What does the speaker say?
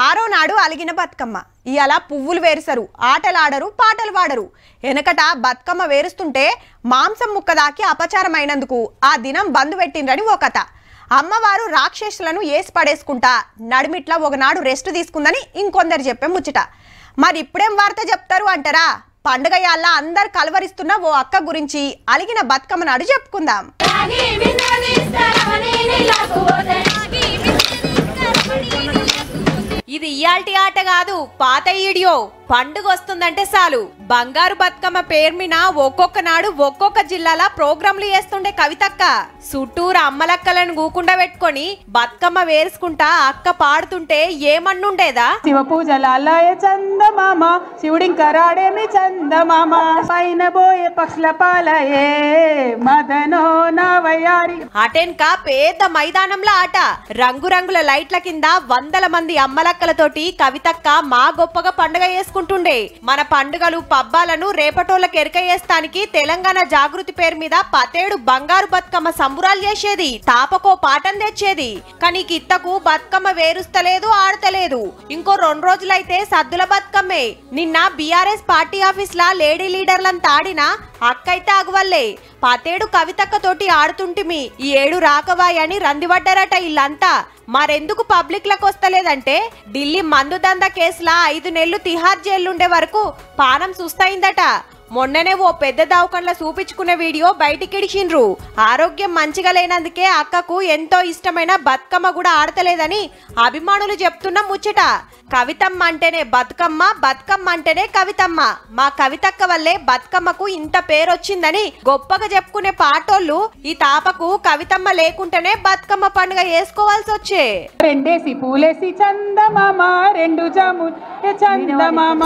ఆరో నాడు అలిగిన బతుకమ్మ ఇయాల పువ్వులు వేరుసరు ఆటలాడరు పాటలు పాడరు వెనకట బతుకమ్మ వేరుస్తుంటే మాంసం ముక్కదాకి అపచారమైనందుకు ఆ దినం బంద్ పెట్టిండ్రని ఓ కథ. అమ్మవారు రాక్షసులను ఏసి పడేసుకుంటా నడిమిట్ల ఒకనాడు రెస్ట్ తీసుకుందని ఇంకొందరు చెప్పే ముచ్చట. మరి ఇప్పుడేం వార్త చెప్తారు అంటారా? పండుగ యాళ్ళ అందరు కలవరిస్తున్న ఓ అక్క గురించి అలిగిన బతుకమ్మ నాడు చెప్పుకుందాం. ఇది ఇయాల్టి ఆట కాదు, పాత ఈడియో. పండుగ వస్తుందంటే చాలు బంగారు బతుకమ్మ పేరు మీద ఒక్కొక్క నాడు ఒక్కొక్క జిల్లాల ప్రోగ్రాంలు చేస్తుండే కవితక్క. చుట్టూరు అమ్మలక్కలను గూకుండా పెట్టుకొని బతుకమ్మ వేసుకుంటా అక్క పాడుతుంటే ఏమన్నుండేదా? శివ పూజలాలయ చందమామ శివుడింకరాడేమి చందమామ పైన బోయే పక్షుల పాలయే మదనో నావయారి. అటెన్క పెద్ద మైదానంలో ఆట. రంగురంగుల లైట్ల కింద వందల మంది అమ్మలక్కలతోటి కవితక్క మా గొప్పగా పండుగ చేసుకుంటుండే. మన పండుగలు పబ్బాలను రేపటోళ్ళకి ఎరకయేస్తానికి తెలంగాణ జాగృతి పేరు మీద పతేడు బంగారు బతుకమ్మ సంబురాలు చేసేది. తాపకో పాటం తెచ్చేది. కానీ కిత్తకు బతుకమ్మ వేరుస్తలేదు, ఆడతలేదు. ఇంకో 2 రోజులైతే సద్దుల బతుకమ్మే. నిన్న బీఆర్ఎస్ పార్టీ ఆఫీస్ లా లేడీ లీడర్లను తాడినా అక్కైతే ఆగువల్లే. పతేడు కవితక్క తోటి ఆడుతుంటిమి, ఈ ఏడు రాకవాయ్ అని రందిపడ్డారట ఇల్లంతా. మరెందుకు పబ్లిక్ లకు వస్తలేదంటే ఢిల్లీ మందు దంద కేసులా 5 నెలలు తిహార్ జైలుండే వరకు పానం సుస్తయిందట. మొన్ననే ఓ పెద్ద దవాఖానలో చూపించుకునే వీడియో బయటికిడిచిండ్రు. ఆరోగ్యం మంచిగా లేనందుకే అక్కకు ఎంతో ఇష్టమైన బతుకమ్మ కూడా ఆడతలేదని అభిమానులు చెప్తున్న ముచ్చట. కవితమ్మ అంటేనే బతుకమ్మ, బతుకమ్మ అంటేనే కవితమ్మ. మా కవితక్క వల్లే బతుకమ్మకు ఇంత పేరొచ్చిందని గొప్పగా చెప్పుకునే పాటోళ్ళు ఈ తాపకు కవితమ్మ లేకుంటేనే బతుకమ్మ పండుగ చేసుకోవాల్సి వచ్చే. 2 పూలేసి చందమామ 2 జాము చందమామ.